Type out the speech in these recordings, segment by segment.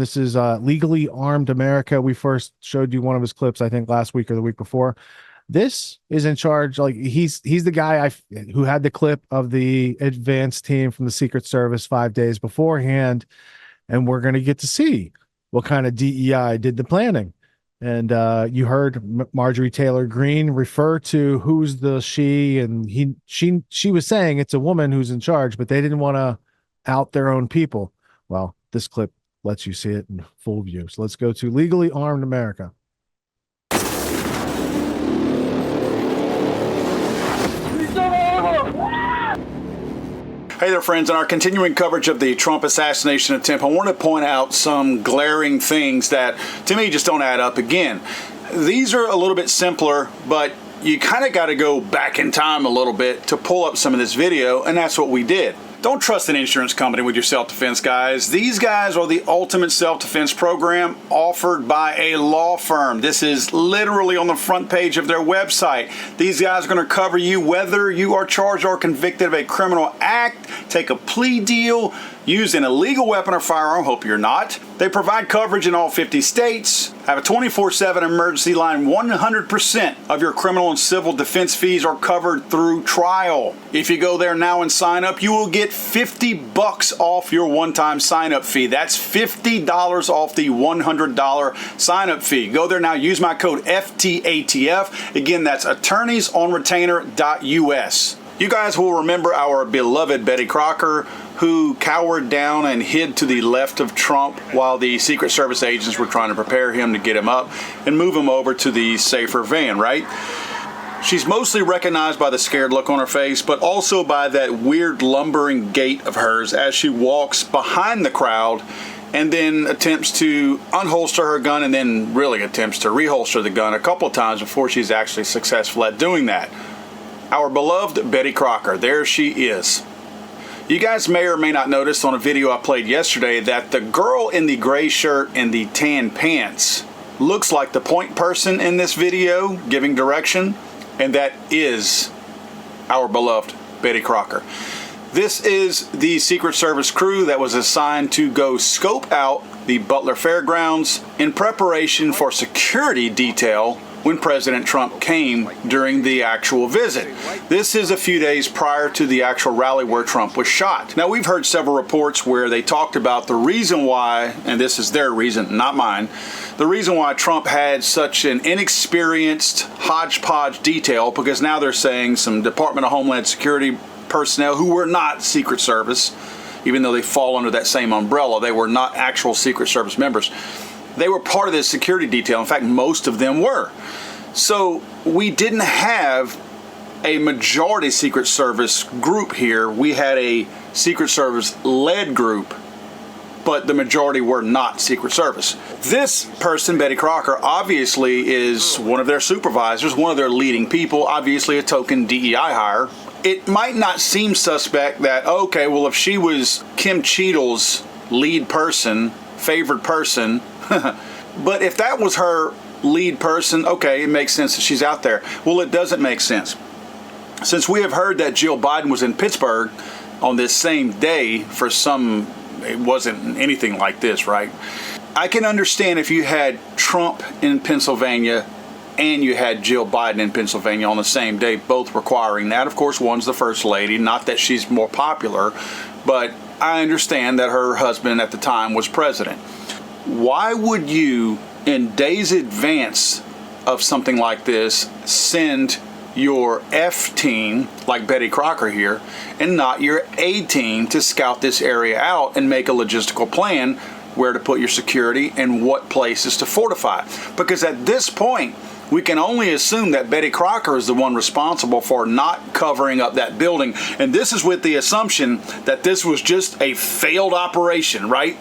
This is Legally Armed America. We first showed you one of his clips, I think, last week or the week before. This is in charge. Like he's the guy who had the clip of the advanced team from the Secret Service 5 days beforehand, and we're going to get to see what kind of DEI did the planning. And you heard Marjorie Taylor Greene refer to who's the she, and she was saying it's a woman who's in charge, but they didn't want to out their own people. Well, this clip lets you see it in full view. So let's go to Legally Armed America. Hey there, friends. In our continuing coverage of the Trump assassination attempt, I want to point out some glaring things that, to me, just don't add up. Again, these are a little bit simpler, but you kind of got to go back in time a little bit to pull up some of this video, and that's what we did. Don't trust an insurance company with your self-defense, guys. These guys are the ultimate self-defense program offered by a law firm. This is literally on the front page of their website. These guys are going to cover you whether you are charged or convicted of a criminal act, take a plea deal, use an illegal weapon or firearm, hope you're not. They provide coverage in all 50 states, have a 24/7 emergency line. 100% of your criminal and civil defense fees are covered through trial. If you go there now and sign up, you will get $50 off your one-time sign-up fee. That's $50 off the $100 sign-up fee. Go there now, use my code FTATF. Again, that's attorneysonretainer.us. You guys will remember our beloved Betty Crocker, who cowered down and hid to the left of Trump while the Secret Service agents were trying to prepare him to get him up and move him over to the safer van, right? She's mostly recognized by the scared look on her face, but also by that weird lumbering gait of hers as she walks behind the crowd and then attempts to unholster her gun and then really attempts to reholster the gun a couple of times before she's actually successful at doing that. Our beloved Betty Crocker, there she is. You guys may or may not notice on a video I played yesterday that the girl in the gray shirt and the tan pants looks like the point person in this video giving direction, and that is our beloved Betty Crocker. This is the Secret Service crew that was assigned to go scope out the Butler Fairgrounds in preparation for security detail when President Trump came during the actual visit. This is a few days prior to the actual rally where Trump was shot. Now, we've heard several reports where they talked about the reason why, and this is their reason, not mine, the reason why Trump had such an inexperienced hodgepodge detail, because now they're saying some Department of Homeland Security personnel who were not Secret Service, even though they fall under that same umbrella, they were not actual Secret Service members. They were part of this security detail. In fact, most of them were. So we didn't have a majority Secret Service group here. We had a Secret Service-led group, but the majority were not Secret Service. This person, Betty Crocker, obviously is one of their supervisors, one of their leading people, obviously a token DEI hire. It might not seem suspect that, okay, well, if she was Kim Cheadle's lead person, favored person, but if that was her lead person, okay, it makes sense that she's out there. Well, it doesn't make sense. Since we have heard that Jill Biden was in Pittsburgh on this same day for it wasn't anything like this, right? I can understand if you had Trump in Pennsylvania and you had Jill Biden in Pennsylvania on the same day, both requiring that. Of course, one's the first lady, not that she's more popular, but I understand that her husband at the time was president. Why would you, in days advance of something like this, send your F team, like Betty Crocker here, and not your A team to scout this area out and make a logistical plan where to put your security and what places to fortify? Because at this point, we can only assume that Betty Crocker is the one responsible for not covering up that building. And this is with the assumption that this was just a failed operation, right?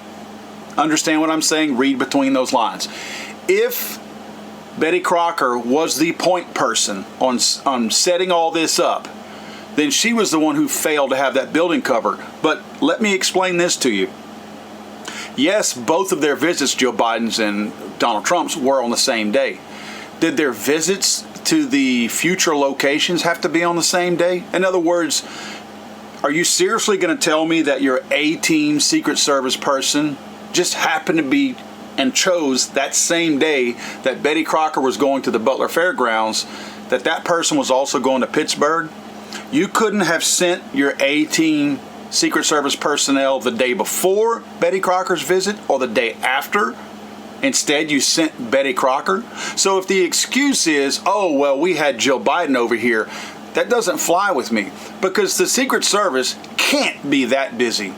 Understand what I'm saying? Read between those lines. If Betty Crocker was the point person on setting all this up, then she was the one who failed to have that building covered. But let me explain this to you. Yes, both of their visits, Joe Biden's and Donald Trump's, were on the same day. Did their visits to the future locations have to be on the same day? In other words, are you seriously going to tell me that your A-team Secret Service person just happened to be and chose that same day that Betty Crocker was going to the Butler Fairgrounds, that person was also going to Pittsburgh, you couldn't have sent your A-team Secret Service personnel the day before Betty Crocker's visit or the day after. Instead, you sent Betty Crocker. So if the excuse is, oh, well, we had Joe Biden over here, that doesn't fly with me, because the Secret Service can't be that busy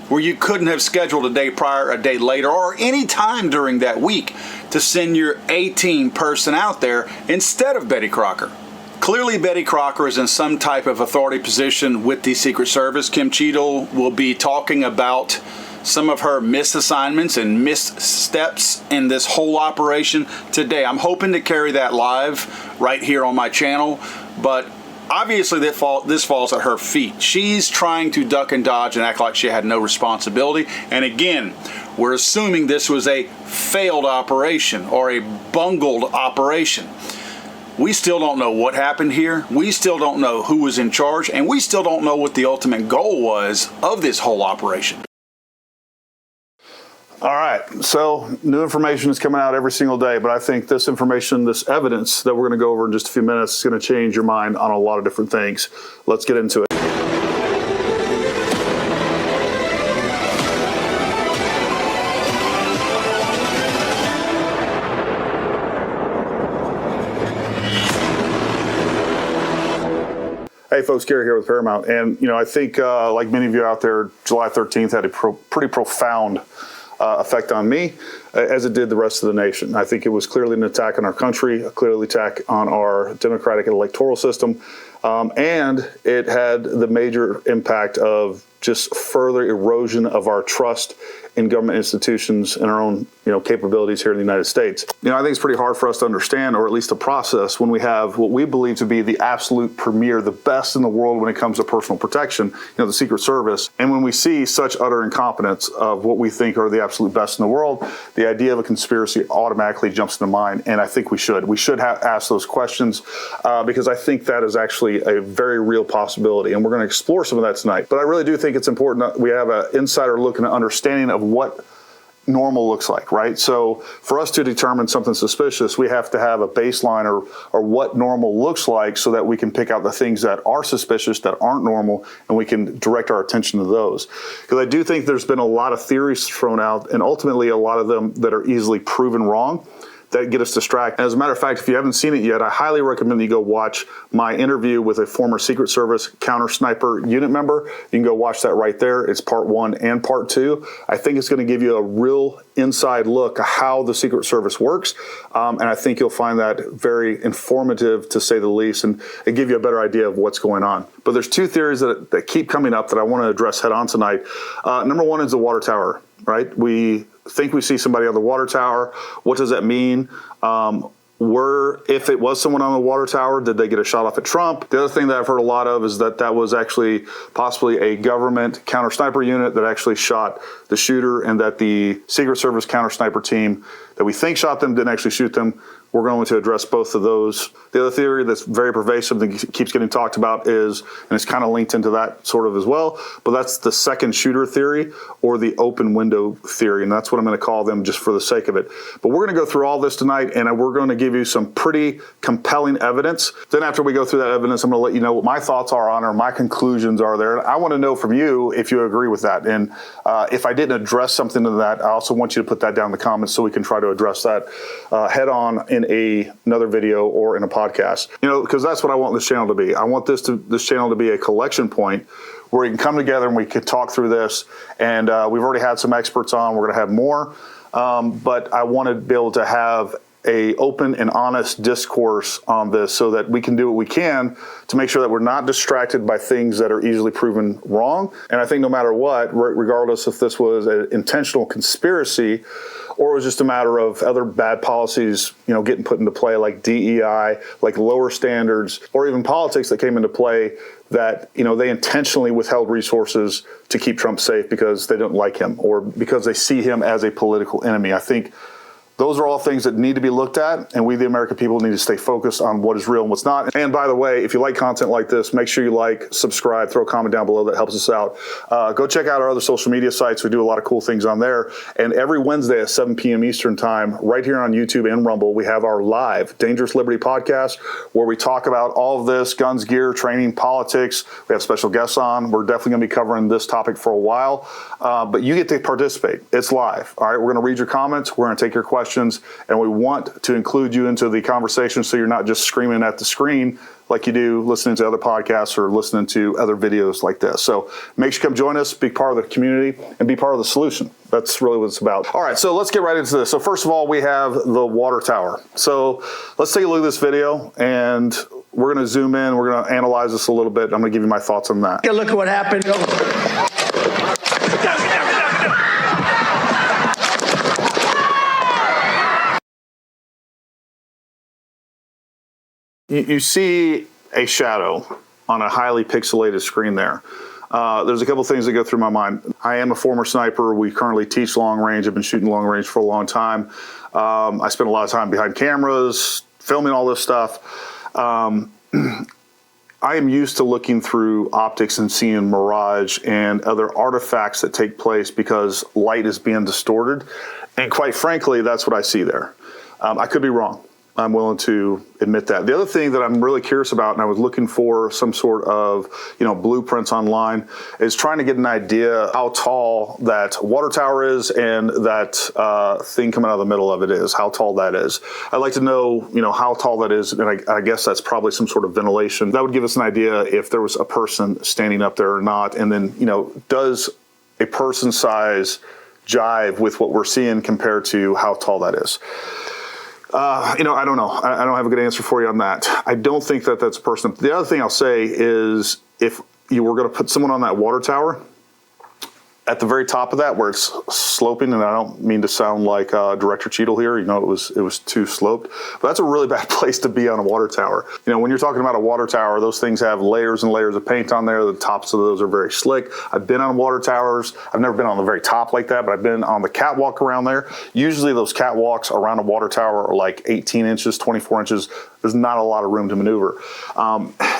where you couldn't have scheduled a day prior, a day later, or any time during that week to send your A-team person out there instead of Betty Crocker. Clearly, Betty Crocker is in some type of authority position with the Secret Service. Kim Cheadle will be talking about some of her misassignments and missteps in this whole operation today. I'm hoping to carry that live right here on my channel, but obviously this falls at her feet. She's trying to duck and dodge and act like she had no responsibility. And again, we're assuming this was a failed operation or a bungled operation. We still don't know what happened here. We still don't know who was in charge, and we still don't know what the ultimate goal was of this whole operation. All right, so new information is coming out every single day, but I think this information, this evidence that we're going to go over in just a few minutes is going to change your mind on a lot of different things. Let's get into it. Hey folks, Gary here with Paramount, and I think like many of you out there, July 13th had a pretty profound effect on me, as it did the rest of the nation. I think it was clearly an attack on our country, a clearly attack on our democratic and electoral system, and it had the major impact of just further erosion of our trust in government institutions and our own capabilities here in the United States. I think it's pretty hard for us to understand, or at least to process, when we have what we believe to be the absolute premier, the best in the world when it comes to personal protection, the Secret Service, and when we see such utter incompetence of what we think are the absolute best in the world, the idea of a conspiracy automatically jumps into mind, and I think we should ask those questions because I think that is actually a very real possibility, and we're going to explore some of that tonight. But I really do think it's important that we have an insider look and an understanding of what normal looks like, right? So for us to determine something suspicious, we have to have a baseline or what normal looks like so that we can pick out the things that are suspicious, that aren't normal, and we can direct our attention to those. Because I do think there's been a lot of theories thrown out, and ultimately a lot of them that are easily proven wrong, that get us distracted. As a matter of fact, if you haven't seen it yet, I highly recommend you go watch my interview with a former Secret Service counter sniper unit member. You can go watch that right there. It's part 1 and part 2. I think it's going to give you a real inside look at how the Secret Service works, and I think you'll find that very informative, to say the least, and it give you a better idea of what's going on. But there's 2 theories that keep coming up that I want to address head on tonight. Number 1 is the water tower, right? We think we see somebody on the water tower. What does that mean? If it was someone on the water tower, did they get a shot off at Trump? The other thing that I've heard a lot of is that was actually possibly a government counter sniper unit that actually shot the shooter, and that the Secret Service counter sniper team that we think shot them didn't actually shoot them. We're going to address both of those. The other theory that's very pervasive that keeps getting talked about is, and it's kind of linked into that sort of as well, but that's the second shooter theory, or the open window theory, and that's what I'm going to call them just for the sake of it. But we're going to go through all this tonight, and we're going to give you some pretty compelling evidence. Then after we go through that evidence, I'm going to let you know what my thoughts are on it, or my conclusions are there. And I want to know from you if you agree with that. And if I didn't address something to that, I also want you to put that down in the comments so we can try to address that head on in another video or in a podcast. Because that's what I want this channel to be. I want this channel to be a collection point where we can come together and we can talk through this. And we've already had some experts on. We're going to have more. But I want to be able to have a open and honest discourse on this so that we can do what we can to make sure that we're not distracted by things that are easily proven wrong. And I think no matter what, regardless if this was an intentional conspiracy or it was just a matter of other bad policies, getting put into play, like DEI, like lower standards, or even politics that came into play, that they intentionally withheld resources to keep Trump safe because they don't like him or because they see him as a political enemy. I think Those are all things that need to be looked at, and we, the American people, need to stay focused on what is real and what's not. And by the way, if you like content like this, make sure you like, subscribe, throw a comment down below. That helps us out. Go check out our other social media sites. We do a lot of cool things on there. And every Wednesday at 7 p.m. Eastern time, right here on YouTube and Rumble, we have our live Dangerous Liberty podcast, where we talk about all of this, guns, gear, training, politics. We have special guests on. We're definitely going to be covering this topic for a while, but you get to participate. It's live. All right, we're going to read your comments. We're going to take your questions, and we want to include you into the conversation so you're not just screaming at the screen like you do listening to other podcasts or listening to other videos like this. So make sure you come join us, be part of the community, and be part of the solution. That's really what it's about. All right, so let's get right into this. So first of all, we have the water tower. So let's take a look at this video, and we're going to zoom in. We're going to analyze this a little bit. I'm going to give you my thoughts on that. Take a look at what happened. You see a shadow on a highly pixelated screen there. There's a couple things that go through my mind. I am a former sniper. We currently teach long range. I've been shooting long range for a long time. I spend a lot of time behind cameras, filming all this stuff. I am used to looking through optics and seeing mirage and other artifacts that take place because light is being distorted. And quite frankly, that's what I see there. I could be wrong. I'm willing to admit that. The other thing that I'm really curious about, and I was looking for some sort of, blueprints online, is trying to get an idea how tall that water tower is and that thing coming out of the middle of it is, how tall that is. I'd like to know, how tall that is, and I guess that's probably some sort of ventilation. That would give us an idea if there was a person standing up there or not, and then, does a person size jive with what we're seeing compared to how tall that is? I don't know. I don't have a good answer for you on that. I don't think that that's a person. The other thing I'll say is if you were going to put someone on that water tower, at the very top of that where it's sloping, and I don't mean to sound like Director Cheadle here, it was too sloped, but that's a really bad place to be on a water tower. When you're talking about a water tower, those things have layers and layers of paint on there. The tops of those are very slick. I've been on water towers. I've never been on the very top like that, but I've been on the catwalk around there. Usually those catwalks around a water tower are like 18 inches, 24 inches. There's not a lot of room to maneuver.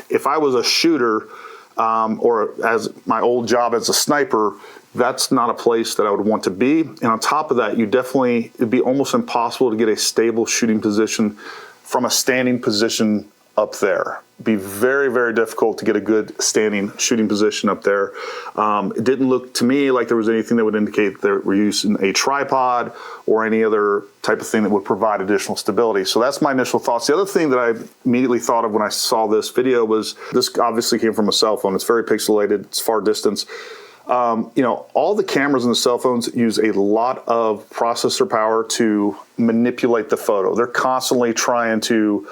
If I was a shooter, or as my old job as a sniper, that's not a place that I would want to be. And on top of that, it'd be almost impossible to get a stable shooting position from a standing position up there. It'd be very, very difficult to get a good standing shooting position up there. It didn't look to me like there was anything that would indicate that we're using a tripod or any other type of thing that would provide additional stability. So that's my initial thoughts. The other thing that I immediately thought of when I saw this video was, this obviously came from a cell phone. It's very pixelated, it's far distance. All the cameras in the cell phones use a lot of processor power to manipulate the photo. They're constantly trying to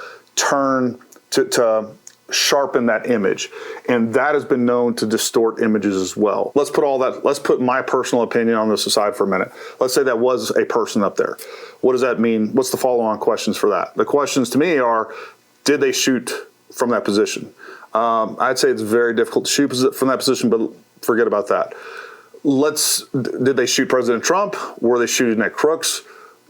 to sharpen that image. And that has been known to distort images as well. Let's put my personal opinion on this aside for a minute. Let's say that was a person up there. What does that mean? What's the follow-on questions for that? The questions to me are, did they shoot from that position? I'd say it's very difficult to shoot from that position, but forget about that. Did they shoot President Trump? Were they shooting at crooks?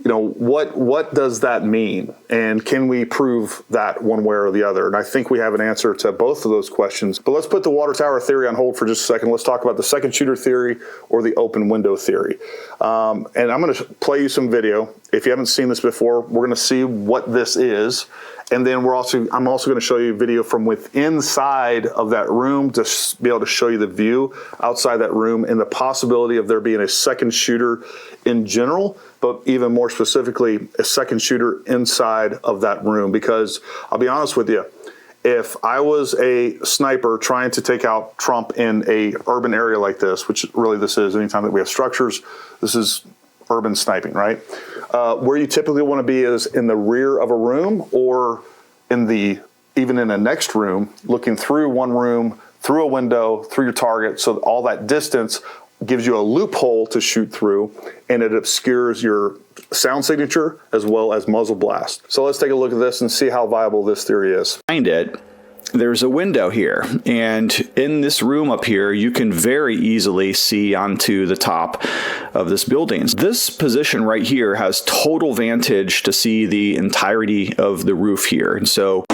What does that mean? And can we prove that one way or the other? And I think we have an answer to both of those questions. But let's put the water tower theory on hold for just a second. Let's talk about the second shooter theory or the open window theory. And I'm going to play you some video. If you haven't seen this before, we're going to see what this is. And then I'm also going to show you a video from inside of that room to be able to show you the view outside that room and the possibility of there being a second shooter in general, but even more specifically, a second shooter inside of that room. Because I'll be honest with you, if I was a sniper trying to take out Trump in a urban area like this, which really this is, anytime that we have structures, this is urban sniping, right? Where you typically want to be is in the rear of a room or even in a next room, looking through one room, through a window, through your target. So all that distance gives you a loophole to shoot through, and it obscures your sound signature as well as muzzle blast. So let's take a look at this and see how viable this theory is. Find it, there's a window here, and in this room up here, you can very easily see onto the top of this building. This position right here has total vantage to see the entirety of the roof here. And so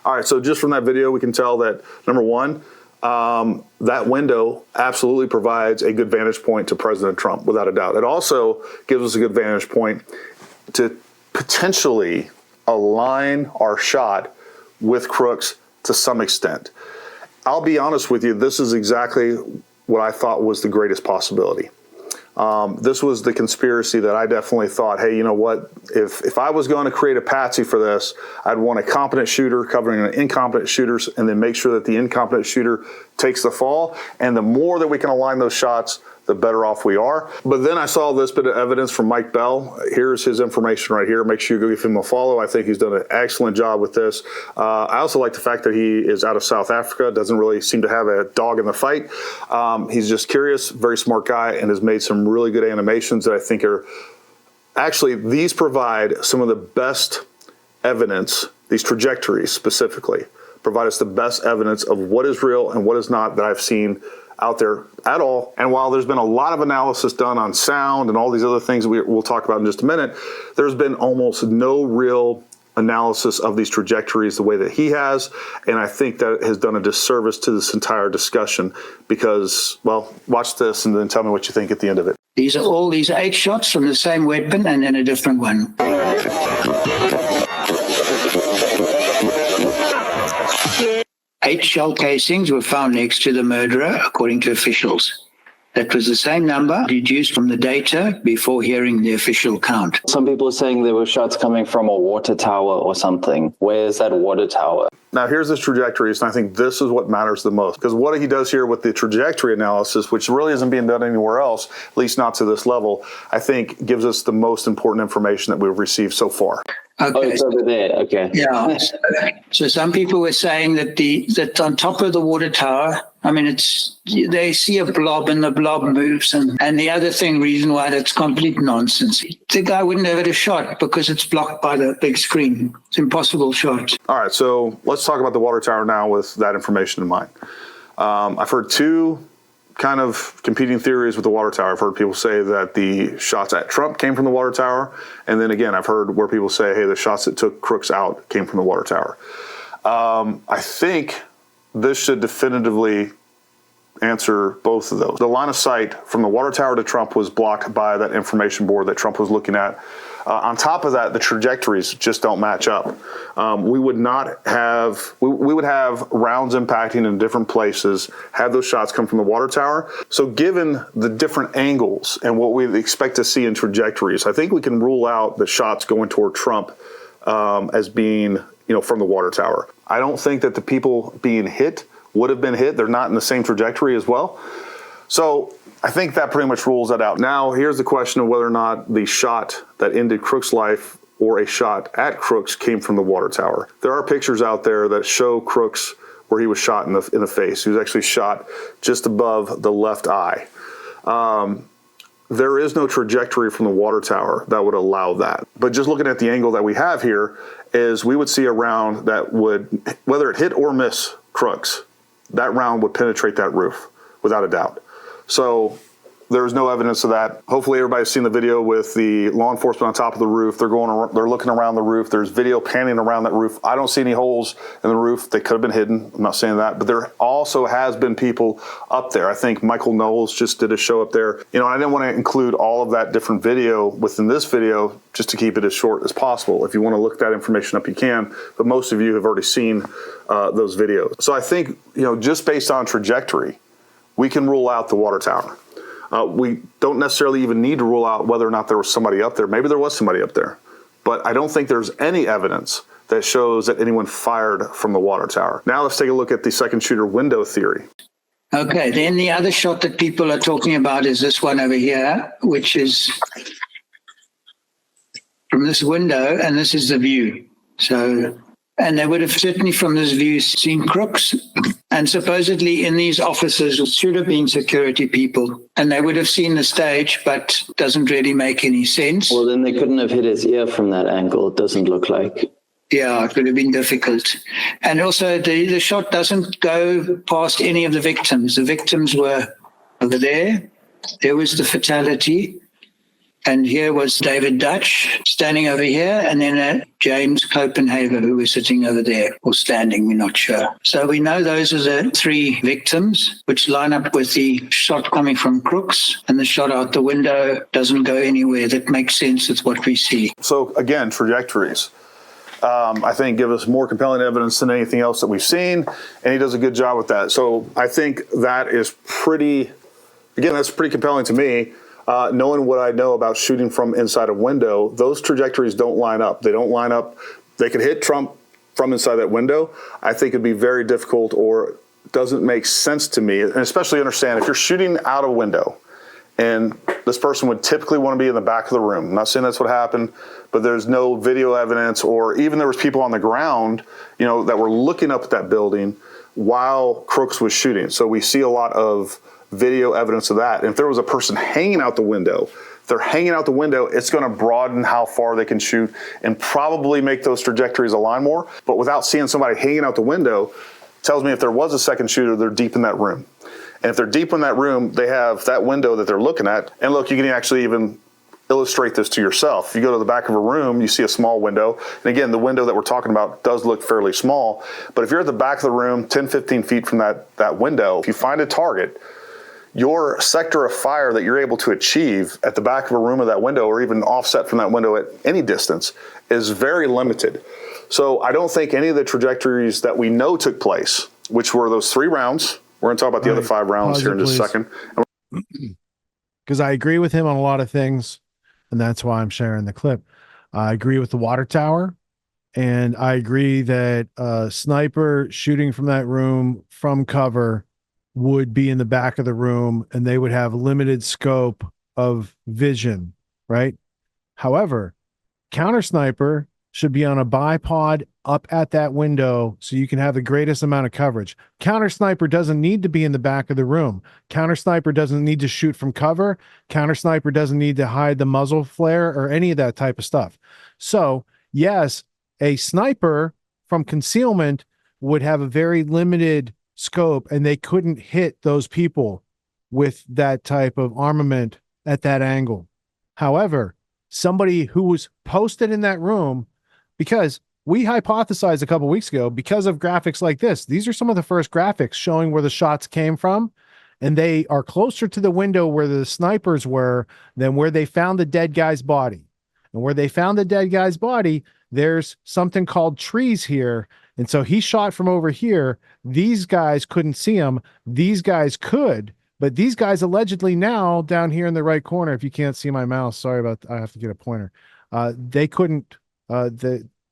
All right, so just from that video, we can tell that, number one, that window absolutely provides a good vantage point to President Trump, without a doubt. It also gives us a good vantage point to potentially align our shot with Crooks to some extent. I'll be honest with you, this is exactly what I thought was the greatest possibility. This was the conspiracy that I definitely thought, hey, you know what? If I was going to create a patsy for this, I'd want a competent shooter covering an incompetent shooters, and then make sure that the incompetent shooter takes the fall. And the more that we can align those shots, the better off we are. But then I saw this bit of evidence from Mike Bell. Here's his information right here. Make sure you go give him a follow. I think he's done an excellent job with this. I also like the fact that he is out of South Africa, doesn't really seem to have a dog in the fight. He's just curious, very smart guy, and has made some really good animations that I think are, actually, these provide some of the best evidence, these trajectories specifically, provide us the best evidence of what is real and what is not that I've seen out there at all. And while there's been a lot of analysis done on sound and all these other things we'll talk about in just a minute, there's been almost no real analysis of these trajectories the way that he has. And I think that has done a disservice to this entire discussion because, well, watch this and then tell me what you think at the end of it. These are all these 8 shots from the same weapon and then a different one. 8 shell casings were found next to the murderer, according to officials. That was the same number deduced from the data before hearing the official count. Some people are saying there were shots coming from a water tower or something. Where's that water tower? Now, here's the trajectories, and I think this is what matters the most. Because what he does here with the trajectory analysis, which really isn't being done anywhere else, at least not to this level, I think gives us the most important information that we've received so far. Okay. Oh, it's over there. Okay. Yeah. So some people were saying that that on top of the water tower, I mean, they see a blob and the blob moves. And the other reason why that's complete nonsense. The guy wouldn't have had a shot because it's blocked by the big screen. It's an impossible shot. All right. So let's talk about the water tower now with that information in mind. I've heard 2 kind of competing theories with the water tower. I've heard people say that the shots at Trump came from the water tower. And then again, I've heard where people say, hey, the shots that took Crooks out came from the water tower. I think this should definitively answer both of those. The line of sight from the water tower to Trump was blocked by that information board that Trump was looking at. On top of that, the trajectories just don't match up. We would have rounds impacting in different places had those shots come from the water tower. So given the different angles and what we expect to see in trajectories, I think we can rule out the shots going toward Trump as being, from the water tower. I don't think that the people being hit would have been hit. They're not in the same trajectory as well. So I think that pretty much rules that out. Now, here's the question of whether or not the shot that ended Crooks' life or a shot at Crooks came from the water tower. There are pictures out there that show Crooks where he was shot in the face. He was actually shot just above the left eye. There is no trajectory from the water tower that would allow that. But just looking at the angle that we have here is we would see a round that would, whether it hit or miss Crooks, that round would penetrate that roof without a doubt. So there's no evidence of that. Hopefully everybody's seen the video with the law enforcement on top of the roof. They're looking around the roof. There's video panning around that roof. I don't see any holes in the roof. They could have been hidden. I'm not saying that, but there also has been people up there. I think Michael Knowles just did a show up there. I didn't want to include all of that different video within this video just to keep it as short as possible. If you want to look that information up, you can, but most of you have already seen those videos. So I think, just based on trajectory, we can rule out the water tower. We don't necessarily even need to rule out whether or not there was somebody up there. Maybe there was somebody up there, but I don't think there's any evidence that shows that anyone fired from the water tower. Now let's take a look at the second shooter window theory. Okay, then the other shot that people are talking about is this one over here, which is from this window, and this is the view. So, and they would have certainly from this view seen crooks. And supposedly in these offices should have been security people, and they would have seen the stage, but it doesn't really make any sense. Well, then they couldn't have hit his ear from that angle, it doesn't look like. Yeah, it would have been difficult. And also the shot doesn't go past any of the victims. The victims were over there. There was the fatality. And here was David Dutch standing over here, and then James Copenhagen, who was sitting over there, or standing, we're not sure. So we know those are the three victims, which line up with the shot coming from Crooks, and the shot out the window doesn't go anywhere. That makes sense with what we see. So again, trajectories. I think give us more compelling evidence than anything else that we've seen, and he does a good job with that. So I think that is that's pretty compelling to me. Knowing what I know about shooting from inside a window, those trajectories don't line up. They don't line up. They could hit Trump from inside that window. I think it'd be very difficult, or doesn't make sense to me, and especially understand if you're shooting out a window and this person would typically want to be in the back of the room. I'm not saying that's what happened, but there's no video evidence, or even there was people on the ground, that were looking up at that building while Crooks was shooting. So we see a lot of video evidence of that. And if there was a person hanging out the window, it's going to broaden how far they can shoot and probably make those trajectories align more. But without seeing somebody hanging out the window, tells me if there was a second shooter, they're deep in that room. And if they're deep in that room, they have that window that they're looking at. And look, you can actually even illustrate this to yourself. If you go to the back of a room, you see a small window. And again, the window that we're talking about does look fairly small. But if you're at the back of the room, 10, 15 feet from that window, if you find a target, your sector of fire that you're able to achieve at the back of a room of that window, or even offset from that window at any distance, is very limited. So I don't think any of the trajectories that we know took place, which were those 3 rounds, we're going to talk about the other 5 rounds here in just a second. Because I agree with him on a lot of things, and that's why I'm sharing the clip. I agree with the water tower, and I agree that a sniper shooting from that room from cover would be in the back of the room, and they would have limited scope of vision, right? However, counter sniper should be on a bipod up at that window so you can have the greatest amount of coverage. Counter sniper doesn't need to be in the back of the room. Counter sniper doesn't need to shoot from cover. Counter sniper doesn't need to hide the muzzle flare or any of that type of stuff. So yes, a sniper from concealment would have a very limited scope, and they couldn't hit those people with that type of armament at that angle. However, somebody who was posted in that room, because we hypothesized a couple weeks ago, because of graphics like this, these are some of the first graphics showing where the shots came from, and they are closer to the window where the snipers were than where they found the dead guy's body. And where they found the dead guy's body, there's something called trees here. And so he shot from over here. These guys couldn't see him. These guys could, but these guys allegedly now down here in the right corner, if you can't see my mouse, sorry about that, I have to get a pointer. They couldn't,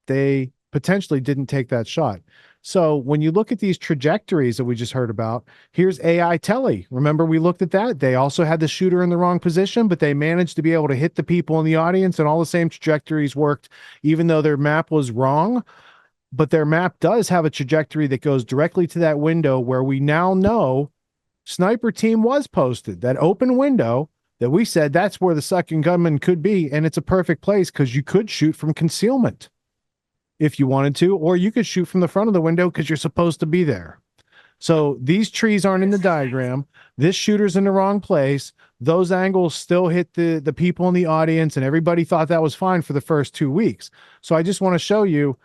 they potentially didn't take that shot. So when you look at these trajectories that we just heard about, here's AI Telly. Remember we looked at that? They also had the shooter in the wrong position, but they managed to be able to hit the people in the audience, and all the same trajectories worked, even though their map was wrong. But their map does have a trajectory that goes directly to that window where we now know sniper team was posted. That open window that we said that's where the second gunman could be, and it's a perfect place because you could shoot from concealment if you wanted to, or you could shoot from the front of the window because you're supposed to be there. So these trees aren't in the diagram. This shooter's in the wrong place. Those angles still hit the people in the audience, and everybody thought that was fine for the first 2 weeks. So I just want to show you,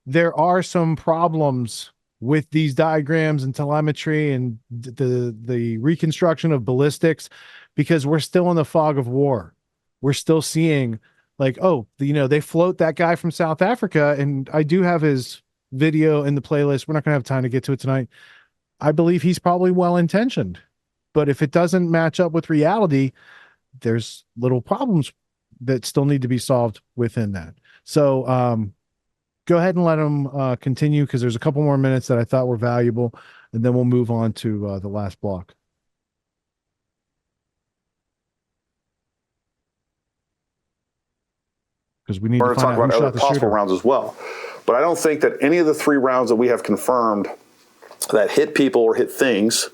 there are some problems with these diagrams and telemetry and the reconstruction of ballistics, because we're still in the fog of war. We're still seeing like, they float that guy from South Africa, and I do have his video in the playlist. We're not going to have time to get to it tonight. I believe he's probably well-intentioned, but if it doesn't match up with reality, there's little problems that still need to be solved within that. So, go ahead and let him continue, because there's a couple more minutes that I thought were valuable, and then we'll move on to the last block. because we need We're to going to find talk out who about shot other the possible shooter. rounds as well. But I don't think that any of the 3 rounds that we have confirmed that hit people or hit things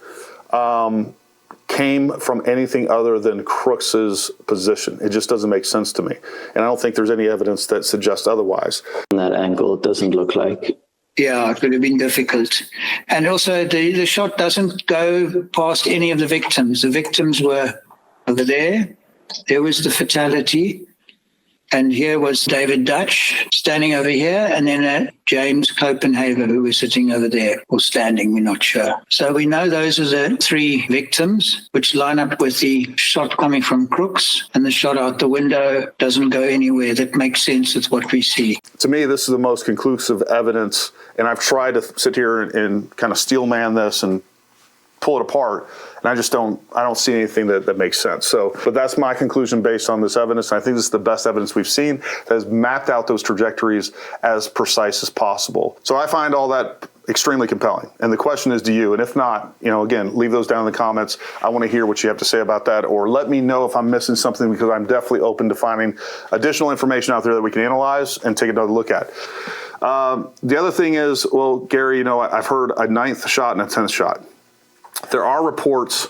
came from anything other than Crooks's position. It just doesn't make sense to me. And I don't think there's any evidence that suggests otherwise. From that angle, it doesn't look like. Yeah, it would have been difficult. And also the shot doesn't go past any of the victims. The victims were over there. There was the fatality. And here was David Dutch standing over here, and then James Copenhagen, who was sitting over there, or standing, we're not sure. So we know those are the 3 victims, which line up with the shot coming from Crooks, and the shot out the window doesn't go anywhere. That makes sense with what we see. To me, this is the most conclusive evidence, and I've tried to sit here and kind of steelman this and pull it apart, and I don't see anything that makes sense. So, but that's my conclusion based on this evidence. And I think this is the best evidence we've seen that has mapped out those trajectories as precise as possible. So I find all that extremely compelling. And the question is, do you? And if not, again, leave those down in the comments. I want to hear what you have to say about that, or let me know if I'm missing something, because I'm definitely open to finding additional information out there that we can analyze and take another look at. The other thing is, well, Gary, I've heard a 9th shot and a 10th shot. There are reports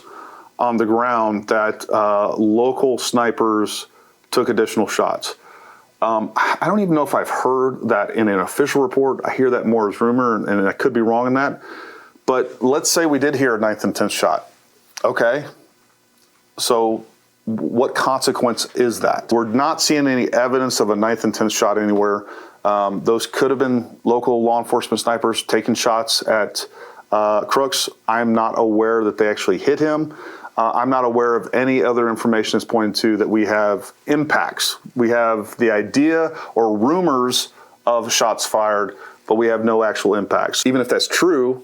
on the ground that local snipers took additional shots. I don't even know if I've heard that in an official report. I hear that more as rumor, and I could be wrong in that. But let's say we did hear a 9th and 10th shot. Okay. So what consequence is that? We're not seeing any evidence of a 9th and 10th shot anywhere. Those could have been local law enforcement snipers taking shots at Crooks. I'm not aware that they actually hit him. I'm not aware of any other information that's pointing to that we have impacts. We have the idea or rumors of shots fired, but we have no actual impacts. Even if that's true,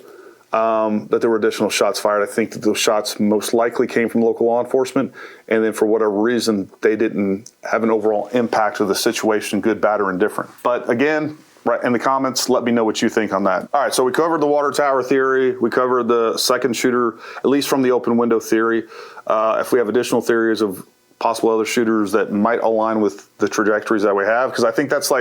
that there were additional shots fired, I think that those shots most likely came from local law enforcement, and then for whatever reason, they didn't have an overall impact of the situation, good, bad, or indifferent. But again, right in the comments, let me know what you think on that. All right, so we covered the water tower theory. We covered the second shooter, at least from the open window theory. If we have additional theories of possible other shooters that might align with the trajectories that we have, because I think that's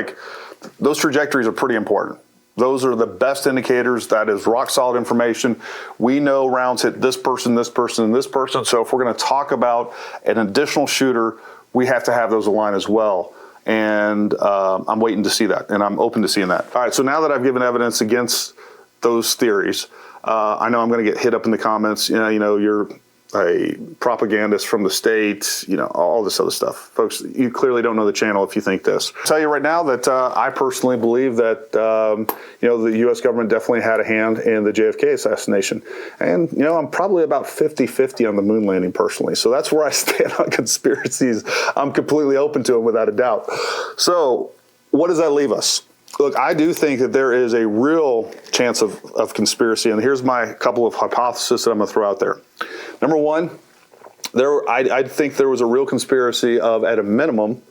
those trajectories are pretty important. Those are the best indicators. That is rock solid information. We know rounds hit this person, this person, and this person. So if we're going to talk about an additional shooter, we have to have those align as well. And I'm waiting to see that, and I'm open to seeing that. All right, so now that I've given evidence against those theories, I know I'm going to get hit up in the comments. You're a propagandist from the state, all this other stuff. Folks, you clearly don't know the channel if you think this. I'll tell you right now that I personally believe that, the U.S. government definitely had a hand in the JFK assassination. And, I'm probably about 50-50 on the moon landing personally. So that's where I stand on conspiracies. I'm completely open to them without a doubt. So what does that leave us? Look, I do think that there is a real chance of conspiracy, and here's my couple of hypotheses that I'm going to throw out there. Number one, I think there was a real conspiracy of, at a minimum,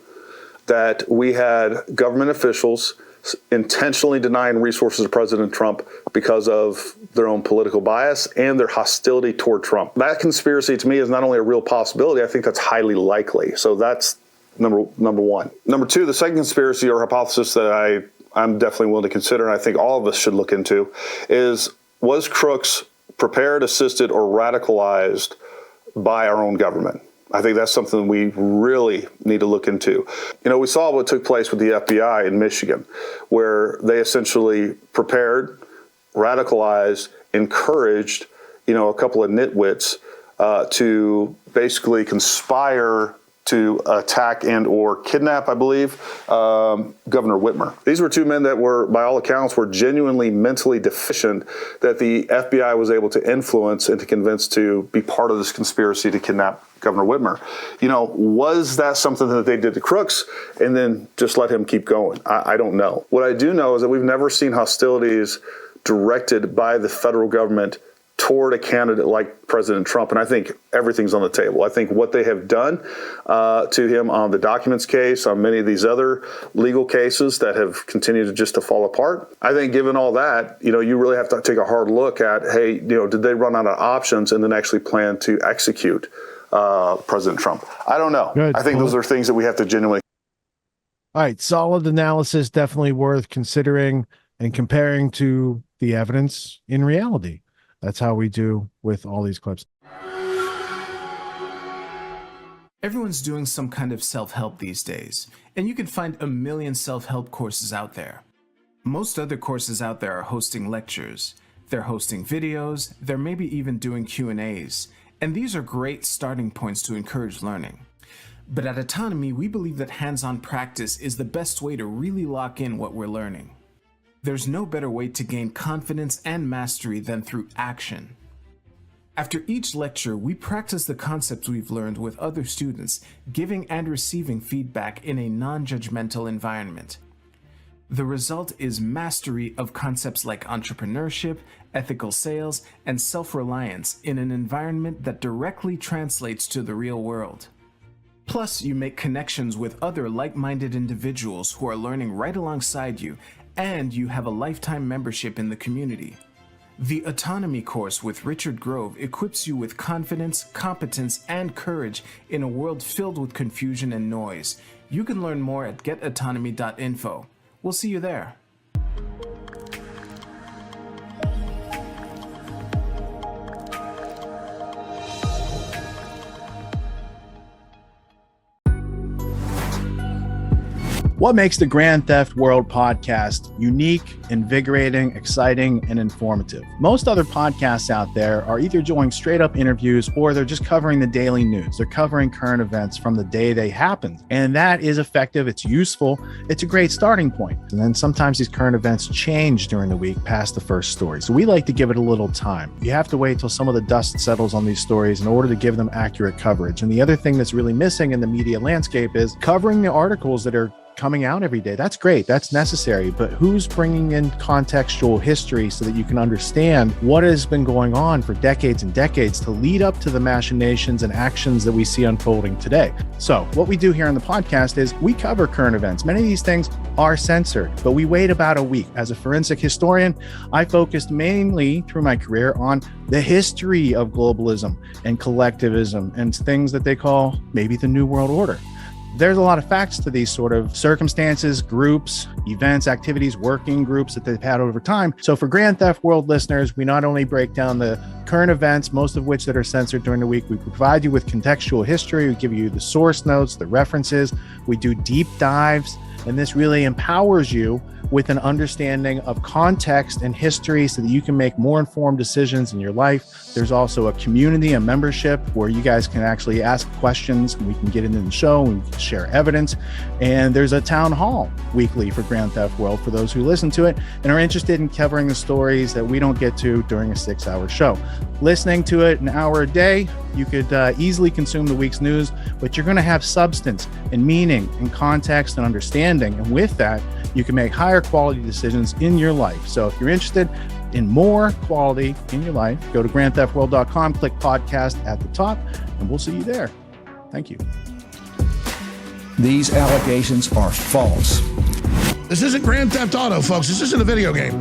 that we had government officials intentionally denying resources to President Trump because of their own political bias and their hostility toward Trump. That conspiracy, to me, is not only a real possibility, I think that's highly likely. So that's number one. Number two, the second conspiracy or hypothesis that I'm definitely willing to consider, and I think all of us should look into, was Crooks prepared, assisted, or radicalized by our own government? I think that's something we really need to look into. We saw what took place with the FBI in Michigan, where they essentially prepared, radicalized, encouraged, a couple of nitwits to basically conspire to attack and or kidnap, I believe, Governor Whitmer. These were two men that were, by all accounts, were genuinely mentally deficient that the FBI was able to influence and to convince to be part of this conspiracy to kidnap Governor Whitmer. Was that something that they did to Crooks and then just let him keep going? I don't know. What I do know is that we've never seen hostilities directed by the federal government toward a candidate like President Trump, and I think everything's on the table. I think what they have done to him on the documents case, on many of these other legal cases that have continued to fall apart, I think given all that, you really have to take a hard look at, hey, did they run out of options and then actually plan to execute President Trump? I don't know. Good. I think those are things that we have to genuinely. All right, solid analysis, definitely worth considering and comparing to the evidence in reality. That's how we do with all these clips. Everyone's doing some kind of self-help these days, and you can find a million self-help courses out there. Most other courses out there are hosting lectures. They're hosting videos, they're maybe even doing Q&As, and these are great starting points to encourage learning. But at Autonomy, we believe that hands-on practice is the best way to really lock in what we're learning. There's no better way to gain confidence and mastery than through action. After each lecture, we practice the concepts we've learned with other students, giving and receiving feedback in a non-judgmental environment. The result is mastery of concepts like entrepreneurship, ethical sales, and self-reliance in an environment that directly translates to the real world. Plus, you make connections with other like-minded individuals who are learning right alongside you, and you have a lifetime membership in the community. The Autonomy course with Richard Grove equips you with confidence, competence, and courage in a world filled with confusion and noise. You can learn more at getautonomy.info. We'll see you there. What makes the Grand Theft World podcast unique, invigorating, exciting, and informative? Most other podcasts out there are either doing straight up interviews or they're just covering the daily news. They're covering current events from the day they happened. And that is effective. It's useful. It's a great starting point. And then sometimes these current events change during the week past the first story. So we like to give it a little time. You have to wait till some of the dust settles on these stories in order to give them accurate coverage. And the other thing that's really missing in the media landscape is covering the articles that are coming out every day. That's great. That's necessary. But who's bringing in contextual history so that you can understand what has been going on for decades and decades to lead up to the machinations and actions that we see unfolding today? So what we do here on the podcast is we cover current events. Many of these things are censored, but we wait about a week. As a forensic historian, I focused mainly through my career on the history of globalism and collectivism and things that they call maybe the New World Order. There's a lot of facts to these sort of circumstances, groups, events, activities, working groups that they've had over time. So for Grand Theft World listeners, we not only break down the current events, most of which that are censored during the week, we provide you with contextual history, we give you the source notes, the references, we do deep dives, and this really empowers you with an understanding of context and history so that you can make more informed decisions in your life. There's also a community, a membership where you guys can actually ask questions and we can get into the show and we can share evidence. And there's a town hall weekly for Grand Theft World for those who listen to it and are interested in covering the stories that we don't get to during a 6-hour show. Listening to it an hour a day, you could easily consume the week's news, but you're going to have substance and meaning and context and understanding. And with that, you can make higher quality decisions in your life. So if you're interested in more quality in your life, go to grandtheftworld.com, click podcast at the top, and we'll see you there. Thank you. These allegations are false. This isn't Grand Theft Auto, folks. This isn't a video game.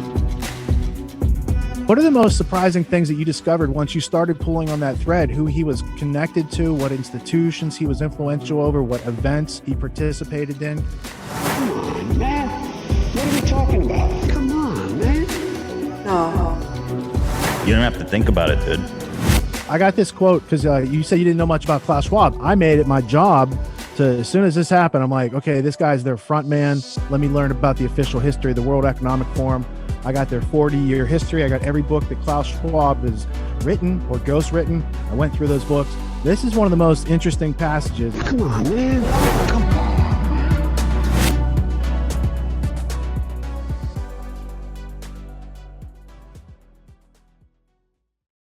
What are the most surprising things that you discovered once you started pulling on that thread? Who he was connected to, what institutions he was influential over, what events he participated in? Come on, man. What are we talking about? Come on, man. No. You don't have to think about it, dude. I got this quote because you said you didn't know much about Klaus Schwab. I made it my job to, as soon as this happened, I'm like, okay, this guy's their front man. Let me learn about the official history of the World Economic Forum. I got their 40-year history. I got every book that Klaus Schwab has written or ghostwritten. I went through those books. This is one of the most interesting passages. Come on, man. Come on.